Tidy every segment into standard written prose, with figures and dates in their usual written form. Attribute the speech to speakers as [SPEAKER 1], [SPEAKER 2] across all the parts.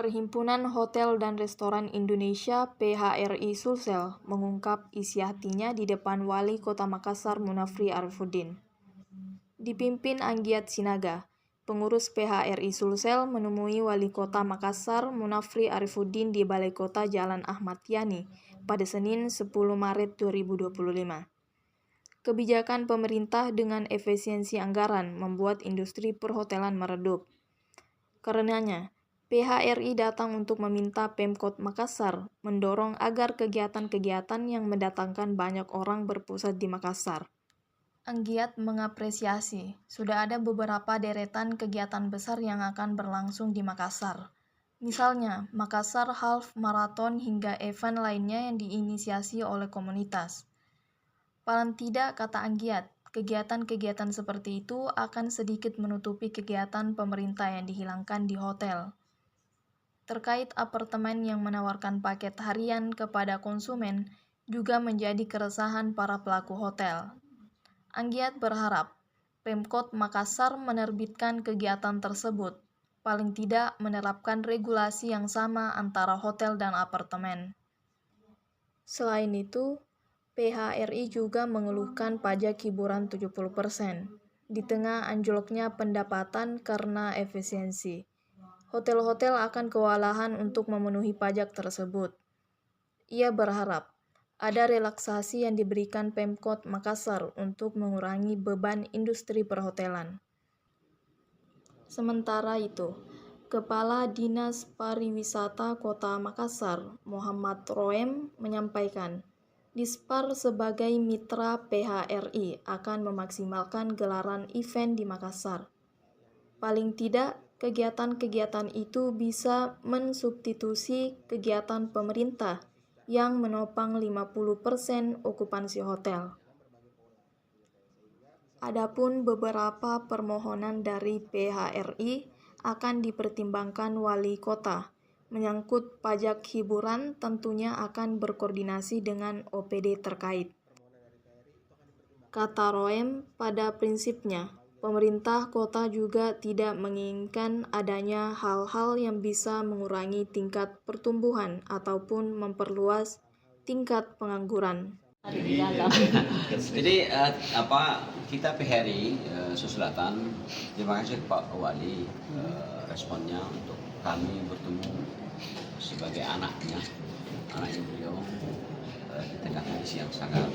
[SPEAKER 1] Perhimpunan Hotel dan Restoran Indonesia (PHRI) Sulsel mengungkap isi hatinya di depan Wali Kota Makassar Munafri Arifudin. Dipimpin Anggiat Sinaga, pengurus PHRI Sulsel menemui Wali Kota Makassar Munafri Arifudin di Balai Kota Jalan Ahmad Yani pada Senin 10 Maret 2025. Kebijakan pemerintah dengan efisiensi anggaran membuat industri perhotelan meredup. Karenanya, PHRI datang untuk meminta Pemkot Makassar mendorong agar kegiatan-kegiatan yang mendatangkan banyak orang berpusat di Makassar. Anggiat mengapresiasi, sudah ada beberapa deretan kegiatan besar yang akan berlangsung di Makassar. Misalnya, Makassar Half Marathon hingga event lainnya yang diinisiasi oleh komunitas. Paling tidak, kata Anggiat, kegiatan-kegiatan seperti itu akan sedikit menutupi kegiatan pemerintah yang dihilangkan di hotel. Terkait apartemen yang menawarkan paket harian kepada konsumen juga menjadi keresahan para pelaku hotel. Anggiat berharap Pemkot Makassar menerbitkan kegiatan tersebut, paling tidak menerapkan regulasi yang sama antara hotel dan apartemen. Selain itu, PHRI juga mengeluhkan pajak hiburan 70%, di tengah anjloknya pendapatan karena efisiensi. Hotel-hotel akan kewalahan untuk memenuhi pajak tersebut. Ia berharap ada relaksasi yang diberikan Pemkot Makassar untuk mengurangi beban industri perhotelan. Sementara itu, Kepala Dinas Pariwisata Kota Makassar, Muhammad Roem, menyampaikan, Dispar sebagai mitra PHRI akan memaksimalkan gelaran event di Makassar. Paling tidak, kegiatan-kegiatan itu bisa mensubstitusi kegiatan pemerintah yang menopang 50% okupansi hotel. Adapun beberapa permohonan dari PHRI akan dipertimbangkan wali kota. Menyangkut pajak hiburan tentunya akan berkoordinasi dengan OPD terkait. Kata Roem, pada prinsipnya, pemerintah kota juga tidak menginginkan adanya hal-hal yang bisa mengurangi tingkat pertumbuhan ataupun memperluas tingkat pengangguran.
[SPEAKER 2] Jadi kita PHRI Sulawesi Selatan, terima kasih Pak Wali responnya untuk kami bertemu sebagai anaknya beliau di tengah kondisi yang sangat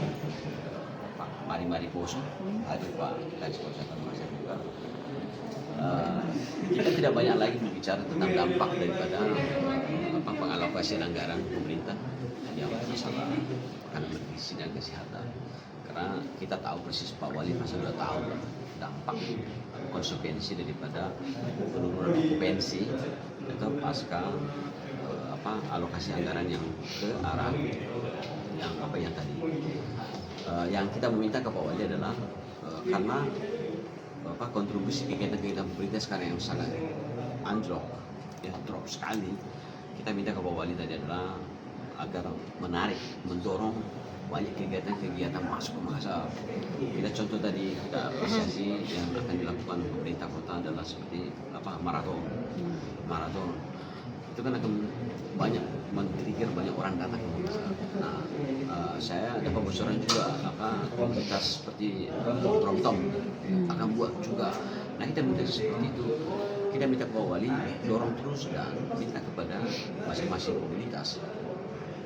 [SPEAKER 2] mari-mari poso, hadir Pak Kadis Kesehatan Makassar juga. Kita tidak banyak lagi berbicara tentang dampak daripada pengalokasian anggaran pemerintah yang masalah makanan nutrisi dan kesehatan. Karena kita tahu persis, Pak Wali pasti sudah tahu dampak konsekuensi daripada penurunan okupansi atau pasca alokasi anggaran yang ke arah yang tadi. Yang kita meminta ke Pak Wali adalah karena kontribusi kegiatan-kegiatan pemerintah sekarang yang sangat anjlok, ya drop sekali. Kita minta ke Pak Wali tadi adalah agar menarik, mendorong banyak kegiatan-kegiatan masuk ke Makassar. Kita contoh tadi, kita apresiasi yang akan dilakukan pemerintah kota adalah seperti maraton. Itu kan akan banyak men-trigger banyak orang datang ke Makassar. Nah, saya dapat bocoran juga komunitas seperti Tromtom akan buat juga. Nah, kita minta seperti itu. Kita minta Pak Wali dorong terus dan minta kepada masing-masing komunitas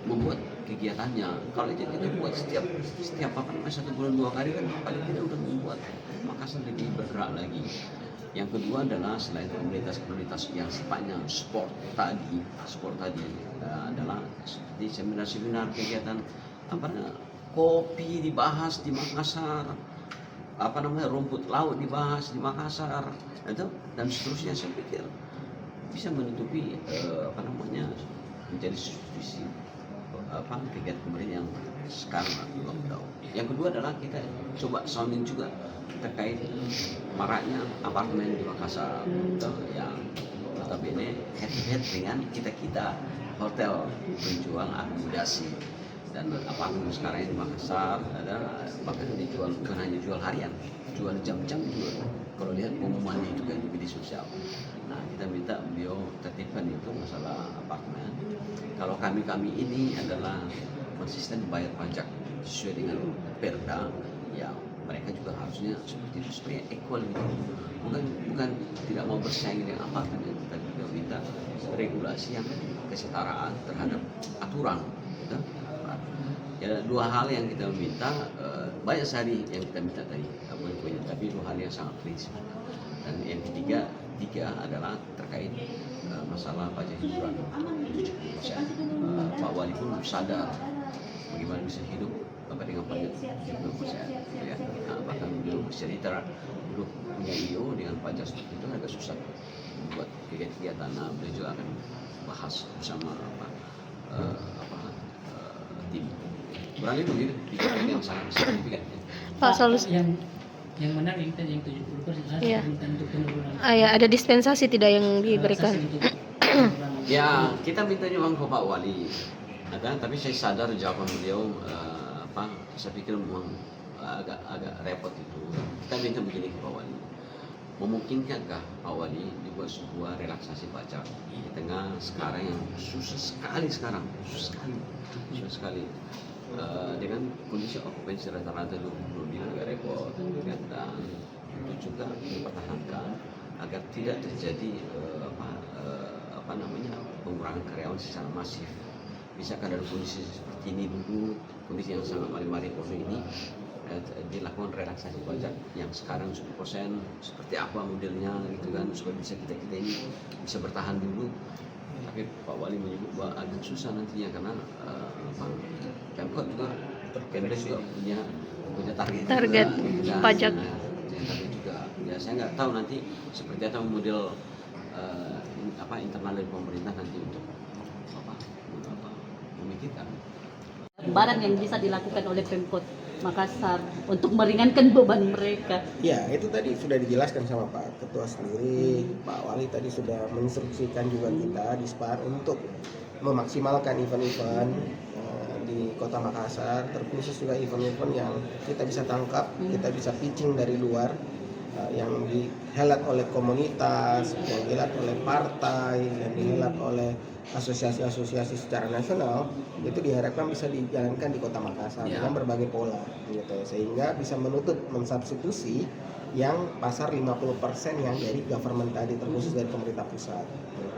[SPEAKER 2] membuat kegiatannya. Kalau kita buat setiap 1 bulan 2 kali kan paling tidak udah membuat Makassar lebih bergerak lagi. Yang kedua adalah selain komunitas-komunitas yang sifatnya sport tadi adalah seperti seminar-seminar kegiatan kopi dibahas di Makassar, rumput laut dibahas di Makassar, dan seterusnya. Saya pikir bisa menutupi menjadi substitusi kegiatan pemerintah yang sekarang lockdown. Yang kedua adalah kita coba sounding juga terkait maraknya apartemen di Makassar yang notabene head to head dengan kita hotel penjual akomodasi. Dan apartemen sekarang di Makassar ada bahkan dijual, bukan hanya jual harian, jual jam-jam juga. Kalau lihat pengumumannya itu kan di media sosial. Nah, kita minta beliau tertibkan itu masalah apartemen. Kalau kami ini adalah konsisten bayar pajak sesuai dengan perda, ya mereka juga harusnya seperti itu supaya equal gitu. Bukan tidak mau bersaing dengan apartemen, tapi juga minta regulasi yang kesetaraan terhadap aturan. Gitu. Ya, dua hal yang kita minta, banyak sekali yang kita minta tadi, tapi dua hal yang sangat prinsip. Dan yang ketiga adalah terkait masalah pajak hiburan 70%. Pak Wali pun sadar bagaimana bisa hidup dengan pajak 70%. Ya. Nah, bahkan beliau bercerita dulu punya IO dengan pajak seperti itu agak susah buat kegiatan. Nah, beliau juga akan bahas bersama tim. Berarti begitu, yang sangat signifikan.
[SPEAKER 3] Pak, solusi
[SPEAKER 4] yang menarik tadi yang 70%
[SPEAKER 3] Iya.
[SPEAKER 4] untuk penurunan.
[SPEAKER 3] ya ada dispensasi tidak yang diberikan?
[SPEAKER 2] Ya, kita minta uang ke Pak Wali. Tapi saya sadar jawaban beliau saya pikir memang agak repot itu. Kita minta begini ke Pak Wali. Memungkinkankah Pak Wali dibuat sebuah relaksasi pajak di tengah sekarang yang susah sekali dengan kondisi okupansi rata-rata 20 agak repot, dan itu juga dipertahankan agar tidak terjadi pengurangan karyawan secara masif. Misalkan dalam kondisi seperti ini dulu, kondisi yang sangat mari-mari ini, dilakukan relaksasi pajak yang sekarang 10% seperti apa modelnya gitu kan, supaya bisa kita ini bisa bertahan dulu. Tapi Pak Wali menyebut bahwa agak susah nantinya karena Pemkot juga punya target juga,
[SPEAKER 3] pajak.
[SPEAKER 2] tapi juga ya saya nggak tahu nanti seperti apa model internal dari pemerintah nanti untuk memikirkan
[SPEAKER 5] barang yang bisa dilakukan oleh Pemkot Makassar untuk meringankan beban mereka.
[SPEAKER 6] Ya, itu tadi sudah dijelaskan sama Pak Ketua sendiri. Pak Wali tadi sudah menginstruksikan juga kita di SPAR untuk memaksimalkan event-event di Kota Makassar, terkhusus juga event-event yang kita bisa tangkap, kita bisa pitching dari luar, yang dihelat oleh komunitas, yang dihelat oleh partai, yang dihelat oleh asosiasi-asosiasi secara nasional, itu diharapkan bisa dijalankan di Kota Makassar dengan berbagai pola gitu, sehingga bisa menutup mensubstitusi yang pasar 50% yang dari government tadi, terkhusus dari pemerintah pusat gitu.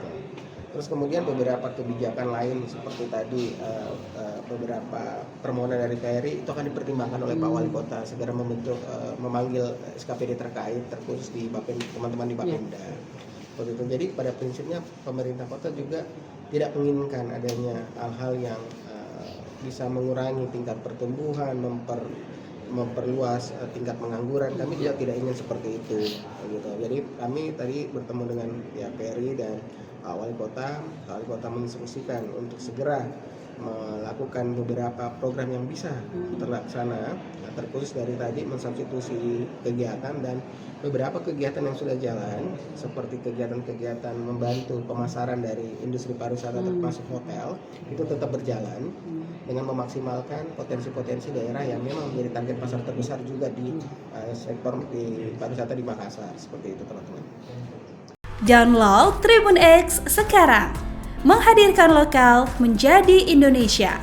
[SPEAKER 6] Terus kemudian beberapa kebijakan lain seperti tadi beberapa permohonan dari PRI itu akan dipertimbangkan oleh Pak Wali Kota segera memanggil SKPD terkait, terkhusus di teman-teman di Bapenda. Begitu. Jadi pada prinsipnya pemerintah kota juga tidak menginginkan adanya hal-hal yang bisa mengurangi tingkat pertumbuhan, memperluas tingkat pengangguran. Kami juga tidak ingin seperti itu. Gitu. Jadi kami tadi bertemu dengan PRI dan Pak Wali Kota menginstruksikan untuk segera melakukan beberapa program yang bisa terlaksana, terkhusus dari tadi mensubstitusi kegiatan dan beberapa kegiatan yang sudah jalan, seperti kegiatan-kegiatan membantu pemasaran dari industri pariwisata termasuk hotel, itu tetap berjalan dengan memaksimalkan potensi-potensi daerah yang memang menjadi target pasar terbesar juga di sektor di pariwisata di Makassar, seperti itu teman-teman.
[SPEAKER 7] Download Tribun X sekarang, menghadirkan lokal menjadi Indonesia.